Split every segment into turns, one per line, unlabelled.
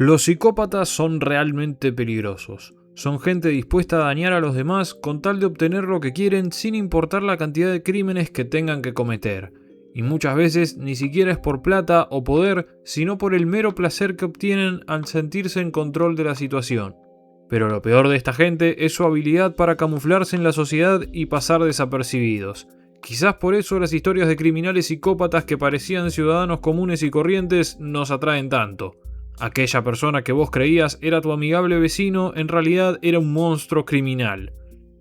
Los psicópatas son realmente peligrosos. Son gente dispuesta a dañar a los demás con tal de obtener lo que quieren sin importar la cantidad de crímenes que tengan que cometer. Y muchas veces ni siquiera es por plata o poder, sino por el mero placer que obtienen al sentirse en control de la situación. Pero lo peor de esta gente es su habilidad para camuflarse en la sociedad y pasar desapercibidos. Quizás por eso las historias de criminales psicópatas que parecían ciudadanos comunes y corrientes nos atraen tanto. Aquella persona que vos creías era tu amigable vecino, en realidad era un monstruo criminal.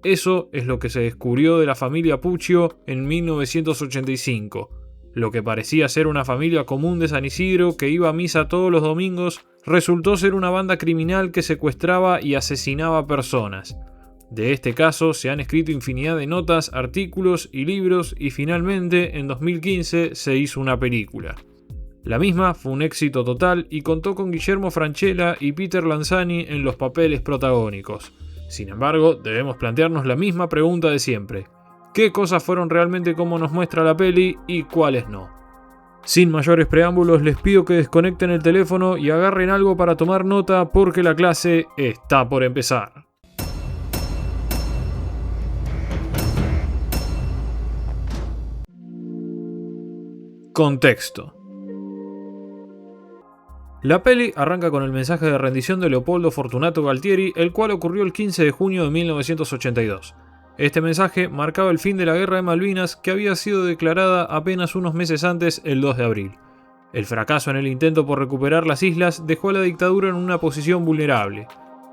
Eso es lo que se descubrió de la familia Puccio en 1985. Lo que parecía ser una familia común de San Isidro que iba a misa todos los domingos, resultó ser una banda criminal que secuestraba y asesinaba personas. De este caso se han escrito infinidad de notas, artículos y libros y finalmente en 2015 se hizo una película. La misma fue un éxito total y contó con Guillermo Francella y Peter Lanzani en los papeles protagónicos. Sin embargo, debemos plantearnos la misma pregunta de siempre. ¿Qué cosas fueron realmente como nos muestra la peli y cuáles no? Sin mayores preámbulos, les pido que desconecten el teléfono y agarren algo para tomar nota porque la clase está por empezar. Contexto. La peli arranca con el mensaje de rendición de Leopoldo Fortunato Galtieri, el cual ocurrió el 15 de junio de 1982. Este mensaje marcaba el fin de la Guerra de Malvinas, que había sido declarada apenas unos meses antes, el 2 de abril. El fracaso en el intento por recuperar las islas dejó a la dictadura en una posición vulnerable.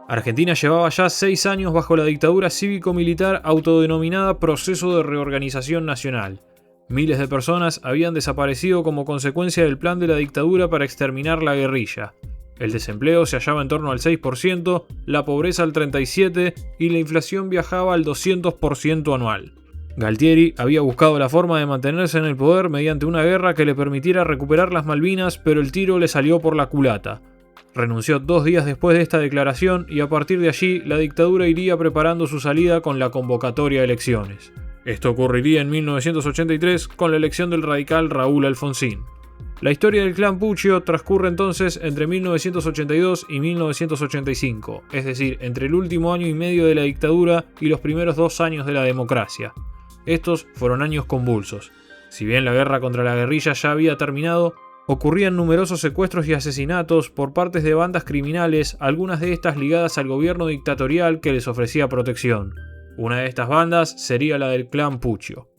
Argentina llevaba ya 6 años bajo la dictadura cívico-militar autodenominada Proceso de Reorganización Nacional. Miles de personas habían desaparecido como consecuencia del plan de la dictadura para exterminar la guerrilla. El desempleo se hallaba en torno al 6%, la pobreza al 37% y la inflación viajaba al 200% anual. Galtieri había buscado la forma de mantenerse en el poder mediante una guerra que le permitiera recuperar las Malvinas, pero el tiro le salió por la culata. Renunció 2 días después de esta declaración y a partir de allí la dictadura iría preparando su salida con la convocatoria a elecciones. Esto ocurriría en 1983 con la elección del radical Raúl Alfonsín. La historia del clan Puccio transcurre entonces entre 1982 y 1985, es decir, entre el último año y medio de la dictadura y los primeros 2 años de la democracia. Estos fueron años convulsos. Si bien la guerra contra la guerrilla ya había terminado, ocurrían numerosos secuestros y asesinatos por parte de bandas criminales, algunas de estas ligadas al gobierno dictatorial que les ofrecía protección. Una de estas bandas sería la del clan Puccio.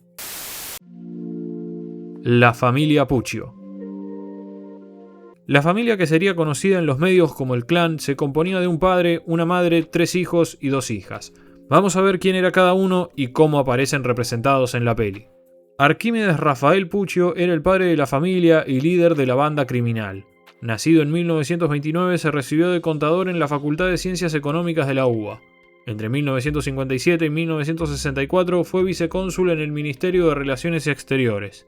La familia Puccio. La familia que sería conocida en los medios como el clan se componía de un padre, una madre, 3 hijos y 2 hijas. Vamos a ver quién era cada uno y cómo aparecen representados en la peli. Arquímedes Rafael Puccio era el padre de la familia y líder de la banda criminal. Nacido en 1929, se recibió de contador en la Facultad de Ciencias Económicas de la UBA. Entre 1957 y 1964 fue vicecónsul en el Ministerio de Relaciones Exteriores.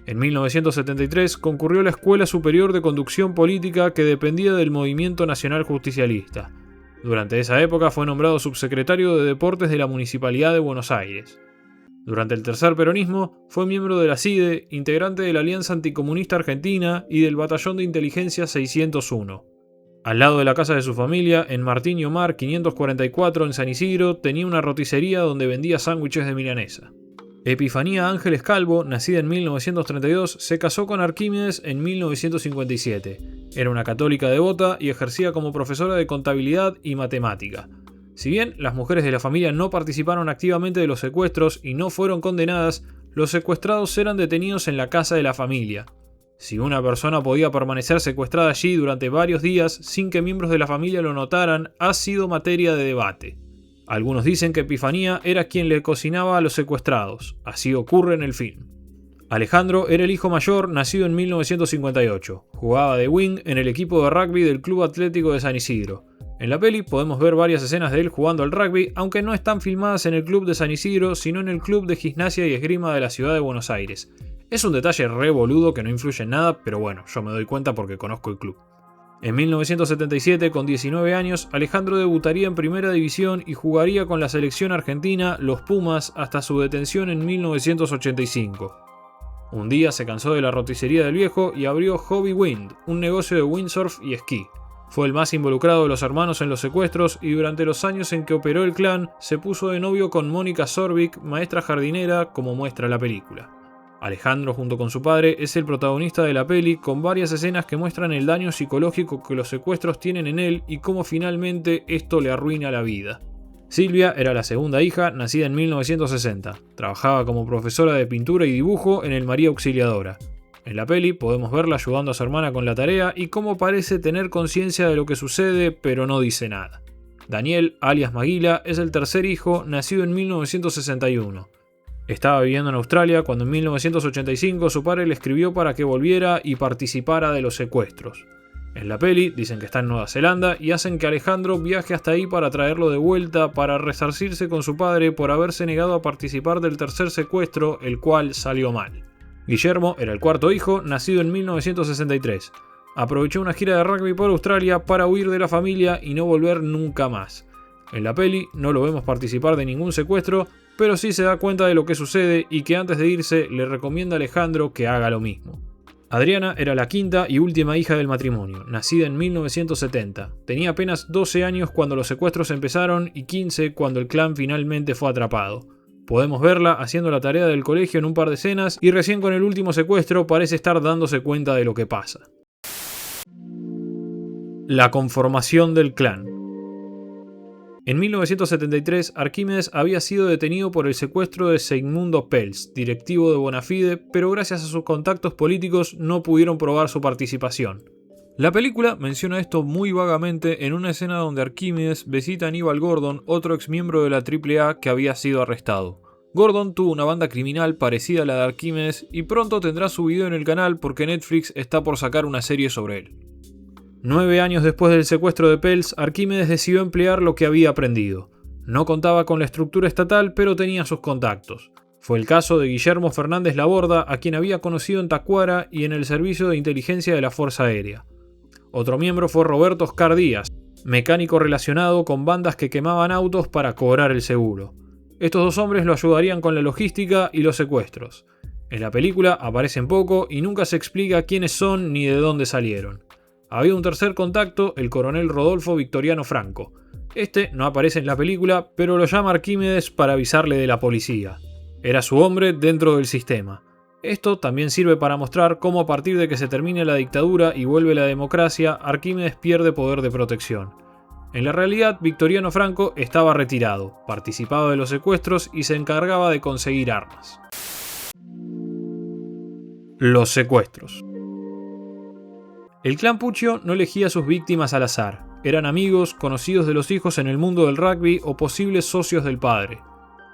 En 1973 concurrió a la Escuela Superior de Conducción Política que dependía del Movimiento Nacional Justicialista. Durante esa época fue nombrado subsecretario de Deportes de la Municipalidad de Buenos Aires. Durante el tercer peronismo fue miembro de la CIDE, integrante de la Alianza Anticomunista Argentina y del Batallón de Inteligencia 601. Al lado de la casa de su familia, en Martín y Omar 544 en San Isidro, tenía una roticería donde vendía sándwiches de milanesa. Epifanía Ángeles Calvo, nacida en 1932, se casó con Arquímedes en 1957. Era una católica devota y ejercía como profesora de contabilidad y matemática. Si bien las mujeres de la familia no participaron activamente de los secuestros y no fueron condenadas, los secuestrados eran detenidos en la casa de la familia. Si una persona podía permanecer secuestrada allí durante varios días sin que miembros de la familia lo notaran, ha sido materia de debate. Algunos dicen que Epifanía era quien le cocinaba a los secuestrados. Así ocurre en el film. Alejandro era el hijo mayor, nacido en 1958. Jugaba de wing en el equipo de rugby del Club Atlético de San Isidro. En la peli podemos ver varias escenas de él jugando al rugby, aunque no están filmadas en el Club de San Isidro, sino en el Club de Gimnasia y Esgrima de la ciudad de Buenos Aires. Es un detalle re boludo que no influye en nada, pero bueno, yo me doy cuenta porque conozco el club. En 1977, con 19 años, Alejandro debutaría en Primera División y jugaría con la selección argentina, los Pumas, hasta su detención en 1985. Un día se cansó de la roticería del viejo y abrió Hobby Wind, un negocio de windsurf y esquí. Fue el más involucrado de los hermanos en los secuestros y durante los años en que operó el clan se puso de novio con Mónica Sorvik, maestra jardinera, como muestra la película. Alejandro, junto con su padre, es el protagonista de la peli, con varias escenas que muestran el daño psicológico que los secuestros tienen en él y cómo finalmente esto le arruina la vida. Silvia era la segunda hija, nacida en 1960. Trabajaba como profesora de pintura y dibujo en el María Auxiliadora. En la peli podemos verla ayudando a su hermana con la tarea y cómo parece tener conciencia de lo que sucede, pero no dice nada. Daniel, alias Maguila, es el tercer hijo, nacido en 1961. Estaba viviendo en Australia cuando en 1985 su padre le escribió para que volviera y participara de los secuestros. En la peli dicen que está en Nueva Zelanda y hacen que Alejandro viaje hasta ahí para traerlo de vuelta para resarcirse con su padre por haberse negado a participar del tercer secuestro, el cual salió mal. Guillermo era el cuarto hijo, nacido en 1963. Aprovechó una gira de rugby por Australia para huir de la familia y no volver nunca más. En la peli no lo vemos participar de ningún secuestro, pero sí se da cuenta de lo que sucede y que antes de irse le recomienda a Alejandro que haga lo mismo. Adriana era la quinta y última hija del matrimonio, nacida en 1970. Tenía apenas 12 años cuando los secuestros empezaron y 15 cuando el clan finalmente fue atrapado. Podemos verla haciendo la tarea del colegio en un par de escenas y recién con el último secuestro parece estar dándose cuenta de lo que pasa. La conformación del clan. En 1973, Arquímedes había sido detenido por el secuestro de Seigmundo Pels, directivo de Bonafide, pero gracias a sus contactos políticos no pudieron probar su participación. La película menciona esto muy vagamente en una escena donde Arquímedes visita a Aníbal Gordon, otro exmiembro de la AAA que había sido arrestado. Gordon tuvo una banda criminal parecida a la de Arquímedes y pronto tendrá su video en el canal porque Netflix está por sacar una serie sobre él. 9 años después del secuestro de Pels, Arquímedes decidió emplear lo que había aprendido. No contaba con la estructura estatal, pero tenía sus contactos. Fue el caso de Guillermo Fernández Laborda, a quien había conocido en Tacuara y en el servicio de inteligencia de la Fuerza Aérea. Otro miembro fue Roberto Oscar Díaz, mecánico relacionado con bandas que quemaban autos para cobrar el seguro. Estos dos hombres lo ayudarían con la logística y los secuestros. En la película aparecen poco y nunca se explica quiénes son ni de dónde salieron. Había un tercer contacto, el coronel Rodolfo Victoriano Franco. Este no aparece en la película, pero lo llama Arquímedes para avisarle de la policía. Era su hombre dentro del sistema. Esto también sirve para mostrar cómo a partir de que se termine la dictadura y vuelve la democracia, Arquímedes pierde poder de protección. En la realidad, Victoriano Franco estaba retirado, participaba de los secuestros y se encargaba de conseguir armas. Los secuestros. El clan Puccio no elegía a sus víctimas al azar. Eran amigos, conocidos de los hijos en el mundo del rugby o posibles socios del padre.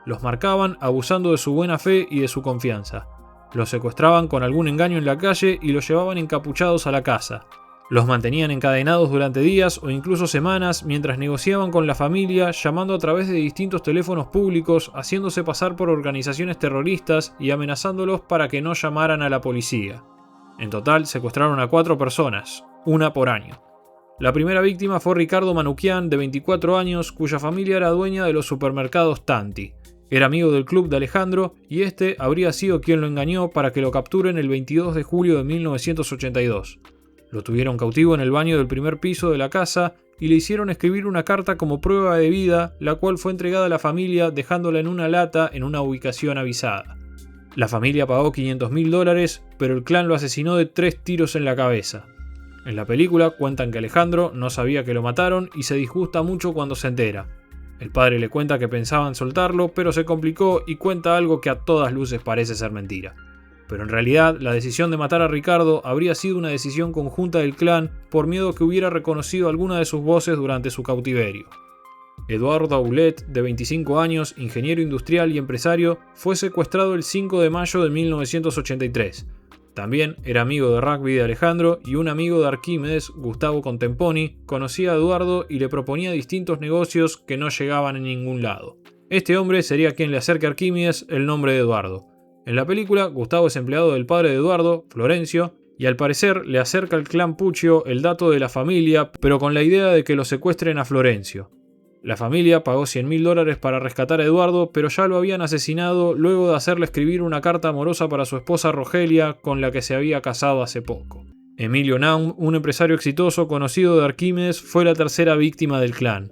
Los marcaban abusando de su buena fe y de su confianza. Los secuestraban con algún engaño en la calle y los llevaban encapuchados a la casa. Los mantenían encadenados durante días o incluso semanas mientras negociaban con la familia, llamando a través de distintos teléfonos públicos, haciéndose pasar por organizaciones terroristas y amenazándolos para que no llamaran a la policía. En total secuestraron a 4 personas, una por año. La primera víctima fue Ricardo Manuquian, de 24 años, cuya familia era dueña de los supermercados Tanti. Era amigo del club de Alejandro y este habría sido quien lo engañó para que lo capturen el 22 de julio de 1982. Lo tuvieron cautivo en el baño del primer piso de la casa y le hicieron escribir una carta como prueba de vida, la cual fue entregada a la familia dejándola en una lata en una ubicación avisada. La familia pagó $500.000, pero el clan lo asesinó de 3 tiros en la cabeza. En la película cuentan que Alejandro no sabía que lo mataron y se disgusta mucho cuando se entera. El padre le cuenta que pensaban soltarlo, pero se complicó y cuenta algo que a todas luces parece ser mentira. Pero en realidad la decisión de matar a Ricardo habría sido una decisión conjunta del clan por miedo que hubiera reconocido alguna de sus voces durante su cautiverio. Eduardo Aulet, de 25 años, ingeniero industrial y empresario, fue secuestrado el 5 de mayo de 1983. También era amigo de rugby de Alejandro y un amigo de Arquímedes, Gustavo Contemponi, conocía a Eduardo y le proponía distintos negocios que no llegaban a ningún lado. Este hombre sería quien le acerque a Arquímedes el nombre de Eduardo. En la película, Gustavo es empleado del padre de Eduardo, Florencio, y al parecer le acerca al clan Puccio el dato de la familia, pero con la idea de que lo secuestren a Florencio. La familia pagó $100.000 para rescatar a Eduardo, pero ya lo habían asesinado luego de hacerle escribir una carta amorosa para su esposa Rogelia, con la que se había casado hace poco. Emilio Naum, un empresario exitoso conocido de Arquímedes, fue la tercera víctima del clan.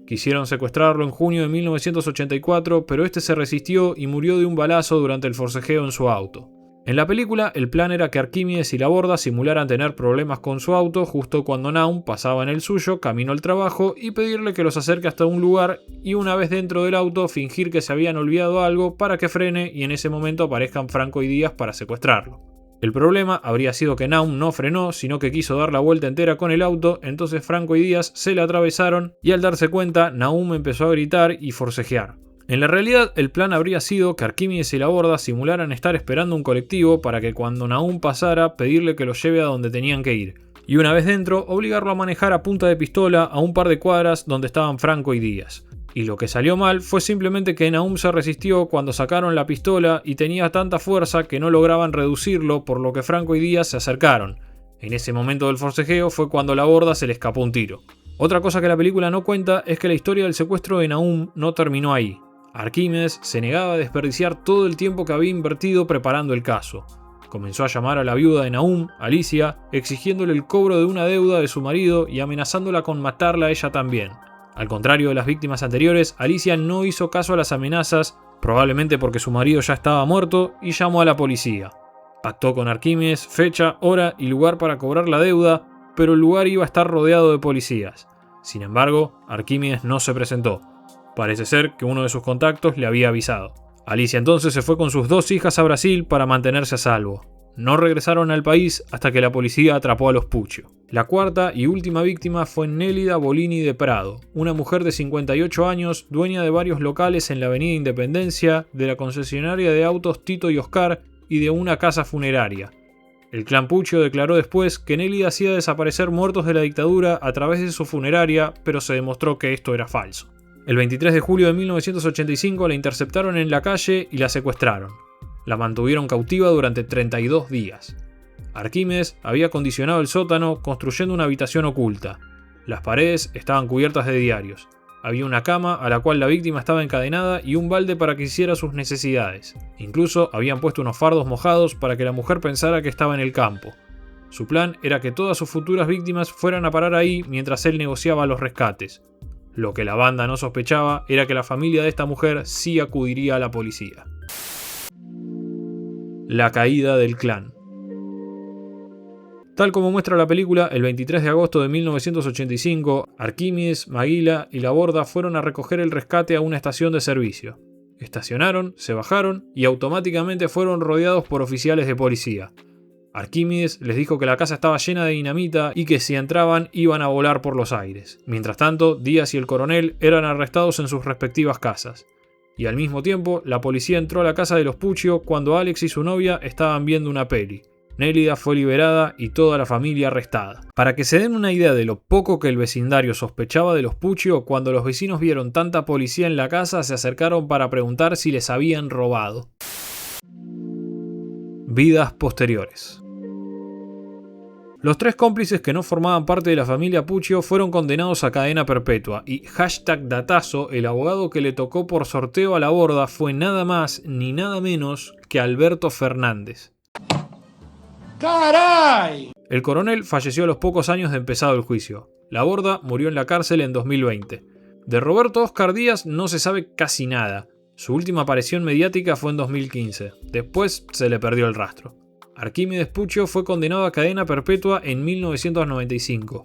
Quisieron secuestrarlo en junio de 1984, pero este se resistió y murió de un balazo durante el forcejeo en su auto. En la película, el plan era que Arquímedes y Laborda simularan tener problemas con su auto justo cuando Naum pasaba en el suyo camino al trabajo y pedirle que los acerque hasta un lugar y una vez dentro del auto fingir que se habían olvidado algo para que frene y en ese momento aparezcan Franco y Díaz para secuestrarlo. El problema habría sido que Naum no frenó, sino que quiso dar la vuelta entera con el auto, entonces Franco y Díaz se le atravesaron y al darse cuenta, Naum empezó a gritar y forcejear. En la realidad, el plan habría sido que Arquímedes y Laborda simularan estar esperando un colectivo para que cuando Naum pasara, pedirle que los lleve a donde tenían que ir, y una vez dentro, obligarlo a manejar a punta de pistola a un par de cuadras donde estaban Franco y Díaz. Y lo que salió mal fue simplemente que Naum se resistió cuando sacaron la pistola y tenía tanta fuerza que no lograban reducirlo, por lo que Franco y Díaz se acercaron. En ese momento del forcejeo fue cuando Laborda se le escapó un tiro. Otra cosa que la película no cuenta es que la historia del secuestro de Naum no terminó ahí. Arquímedes se negaba a desperdiciar todo el tiempo que había invertido preparando el caso. Comenzó a llamar a la viuda de Naum, Alicia, exigiéndole el cobro de una deuda de su marido y amenazándola con matarla a ella también. Al contrario de las víctimas anteriores, Alicia no hizo caso a las amenazas, probablemente porque su marido ya estaba muerto, y llamó a la policía. Pactó con Arquímedes fecha, hora y lugar para cobrar la deuda, pero el lugar iba a estar rodeado de policías. Sin embargo, Arquímedes no se presentó. Parece ser que uno de sus contactos le había avisado. Alicia entonces se fue con sus 2 hijas a Brasil para mantenerse a salvo. No regresaron al país hasta que la policía atrapó a los Puccio. La cuarta y última víctima fue Nélida Bolini de Prado, una mujer de 58 años, dueña de varios locales en la Avenida Independencia, de la concesionaria de autos Tito y Oscar y de una casa funeraria. El clan Puccio declaró después que Nélida hacía desaparecer muertos de la dictadura a través de su funeraria, pero se demostró que esto era falso. El 23 de julio de 1985 la interceptaron en la calle y la secuestraron. La mantuvieron cautiva durante 32 días. Arquímedes había acondicionado el sótano construyendo una habitación oculta. Las paredes estaban cubiertas de diarios. Había una cama a la cual la víctima estaba encadenada y un balde para que hiciera sus necesidades. Incluso habían puesto unos fardos mojados para que la mujer pensara que estaba en el campo. Su plan era que todas sus futuras víctimas fueran a parar ahí mientras él negociaba los rescates. Lo que la banda no sospechaba era que la familia de esta mujer sí acudiría a la policía. La caída del clan. Tal como muestra la película, el 23 de agosto de 1985, Arquímedes, Maguila y Laborda fueron a recoger el rescate a una estación de servicio. Estacionaron, se bajaron y automáticamente fueron rodeados por oficiales de policía. Arquímedes les dijo que la casa estaba llena de dinamita y que si entraban iban a volar por los aires. Mientras tanto, Díaz y el coronel eran arrestados en sus respectivas casas. Y al mismo tiempo, la policía entró a la casa de los Puccio cuando Alex y su novia estaban viendo una peli. Nélida fue liberada y toda la familia arrestada. Para que se den una idea de lo poco que el vecindario sospechaba de los Puccio, cuando los vecinos vieron tanta policía en la casa, se acercaron para preguntar si les habían robado. Vidas posteriores. Los 3 cómplices que no formaban parte de la familia Puccio fueron condenados a cadena perpetua y #datazo, el abogado que le tocó por sorteo a Laborda fue nada más ni nada menos que Alberto Fernández.
¡Caray!
El coronel falleció a los pocos años de empezado el juicio. Laborda murió en la cárcel en 2020. De Roberto Óscar Díaz no se sabe casi nada. Su última aparición mediática fue en 2015. Después se le perdió el rastro. Arquímedes Puccio fue condenado a cadena perpetua en 1995.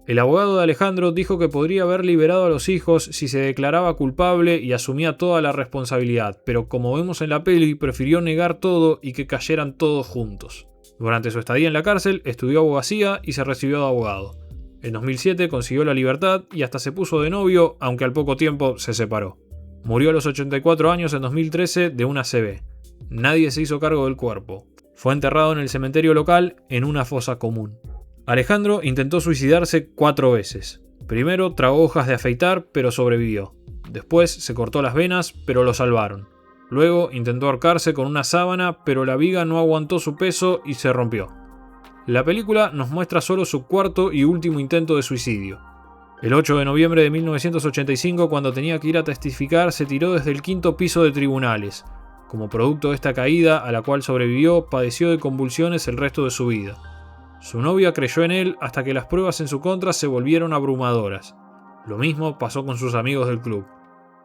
El abogado de Alejandro dijo que podría haber liberado a los hijos si se declaraba culpable y asumía toda la responsabilidad, pero como vemos en la peli, prefirió negar todo y que cayeran todos juntos. Durante su estadía en la cárcel, estudió abogacía y se recibió de abogado. En 2007 consiguió la libertad y hasta se puso de novio, aunque al poco tiempo se separó. Murió a los 84 años en 2013 de una ACV. Nadie se hizo cargo del cuerpo. Fue enterrado en el cementerio local en una fosa común. Alejandro intentó suicidarse 4 veces. Primero tragó hojas de afeitar, pero sobrevivió. Después se cortó las venas, pero lo salvaron. Luego intentó ahorcarse con una sábana, pero la viga no aguantó su peso y se rompió. La película nos muestra solo su cuarto y último intento de suicidio. El 8 de noviembre de 1985, cuando tenía que ir a testificar, se tiró desde el 5º piso de tribunales. Como producto de esta caída, a la cual sobrevivió, padeció de convulsiones el resto de su vida. Su novia creyó en él hasta que las pruebas en su contra se volvieron abrumadoras. Lo mismo pasó con sus amigos del club.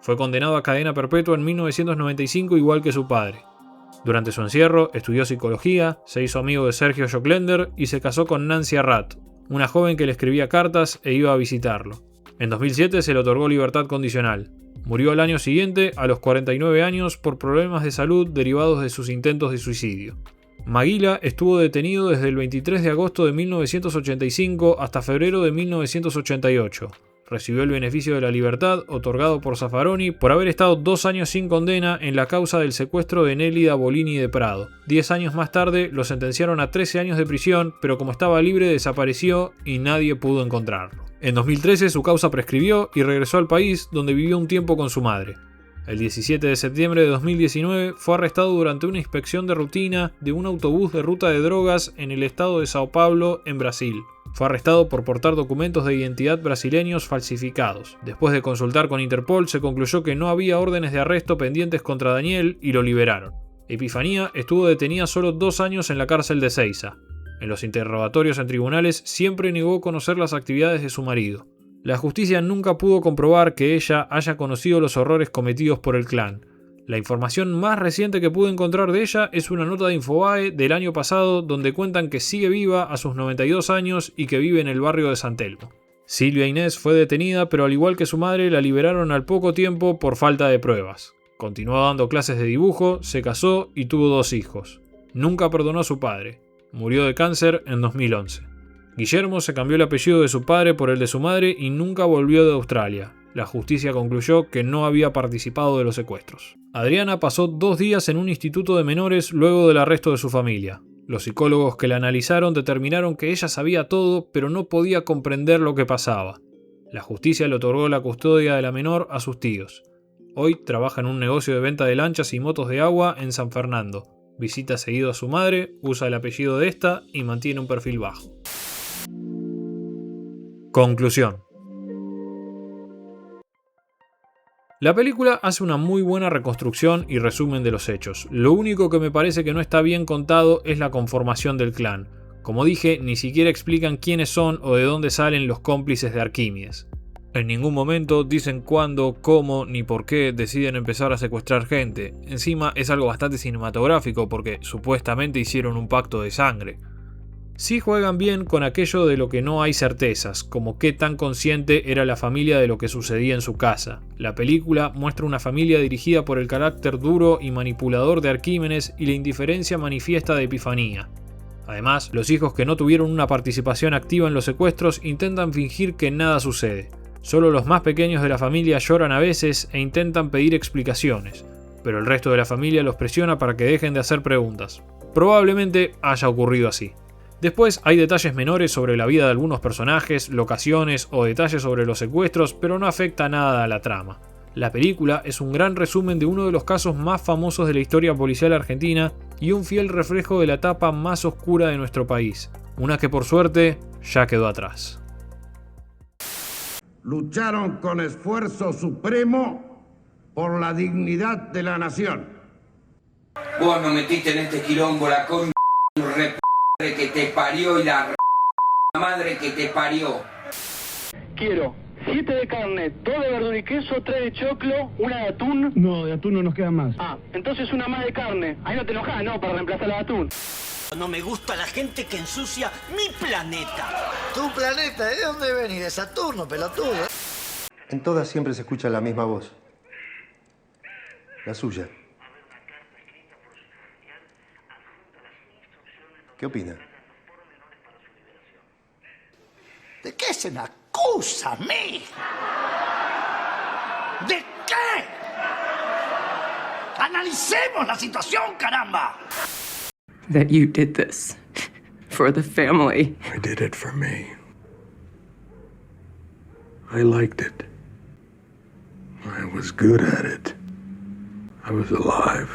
Fue condenado a cadena perpetua en 1995 igual que su padre. Durante su encierro estudió psicología, se hizo amigo de Sergio Joclender y se casó con Nancy Arrat, una joven que le escribía cartas e iba a visitarlo. En 2007 se le otorgó libertad condicional. Murió al año siguiente, a los 49 años, por problemas de salud derivados de sus intentos de suicidio. Maguila estuvo detenido desde el 23 de agosto de 1985 hasta febrero de 1988. Recibió el beneficio de la libertad otorgado por Zaffaroni por haber estado 2 años sin condena en la causa del secuestro de Nélida Bolini de Prado. 10 años más tarde lo sentenciaron a 13 años de prisión, pero como estaba libre desapareció y nadie pudo encontrarlo. En 2013 su causa prescribió y regresó al país, donde vivió un tiempo con su madre. El 17 de septiembre de 2019 fue arrestado durante una inspección de rutina de un autobús de ruta de drogas en el estado de Sao Paulo, en Brasil. Fue arrestado por portar documentos de identidad brasileños falsificados. Después de consultar con Interpol, se concluyó que no había órdenes de arresto pendientes contra Daniel y lo liberaron. Epifanía estuvo detenida solo 2 años en la cárcel de Seiza. En los interrogatorios en tribunales siempre negó conocer las actividades de su marido. La justicia nunca pudo comprobar que ella haya conocido los horrores cometidos por el clan. La información más reciente que pude encontrar de ella es una nota de Infobae del año pasado donde cuentan que sigue viva a sus 92 años y que vive en el barrio de San Telmo. Silvia Inés fue detenida, pero al igual que su madre la liberaron al poco tiempo por falta de pruebas. Continuó dando clases de dibujo, se casó y tuvo 2 hijos. Nunca perdonó a su padre. Murió de cáncer en 2011. Guillermo se cambió el apellido de su padre por el de su madre y nunca volvió de Australia. La justicia concluyó que no había participado de los secuestros. Adriana pasó 2 días en un instituto de menores luego del arresto de su familia. Los psicólogos que la analizaron determinaron que ella sabía todo, pero no podía comprender lo que pasaba. La justicia le otorgó la custodia de la menor a sus tíos. Hoy trabaja en un negocio de venta de lanchas y motos de agua en San Fernando. Visita seguido a su madre, usa el apellido de esta y mantiene un perfil bajo. Conclusión. La película hace una muy buena reconstrucción y resumen de los hechos. Lo único que me parece que no está bien contado es la conformación del clan. Como dije, ni siquiera explican quiénes son o de dónde salen los cómplices de Arquímedes. En ningún momento dicen cuándo, cómo ni por qué deciden empezar a secuestrar gente. Encima es algo bastante cinematográfico porque supuestamente hicieron un pacto de sangre. Sí juegan bien con aquello de lo que no hay certezas, como qué tan consciente era la familia de lo que sucedía en su casa. La película muestra una familia dirigida por el carácter duro y manipulador de Arquímedes y la indiferencia manifiesta de Epifanía. Además, los hijos que no tuvieron una participación activa en los secuestros intentan fingir que nada sucede. Solo los más pequeños de la familia lloran a veces e intentan pedir explicaciones, pero el resto de la familia los presiona para que dejen de hacer preguntas. Probablemente haya ocurrido así. Después hay detalles menores sobre la vida de algunos personajes, locaciones o detalles sobre los secuestros, pero no afecta nada a la trama. La película es un gran resumen de uno de los casos más famosos de la historia policial argentina y un fiel reflejo de la etapa más oscura de nuestro país, una que por suerte ya quedó atrás.
Lucharon con esfuerzo supremo por la dignidad de la nación.
Vos nos metiste en este quilombo, la con que te parió y la madre que te parió.
Quiero 7 de carne, 2 de verdura y queso, 3 de choclo, 1 de atún.
No, de atún no nos queda más.
Ah, entonces una más de carne. Ahí no te enojas, ¿no? Para reemplazar la de atún.
No me gusta la gente que ensucia mi planeta.
¿Tu planeta? ¿De dónde venís? De Saturno, pelotudo.
En todas siempre se escucha la misma voz. La suya. ¿Qué opina?
¿De qué se me acusa a mí? ¿De qué? Analicemos la situación, caramba.
That you did this for the family.
I did it for me. I liked it. I was good at it. I was alive.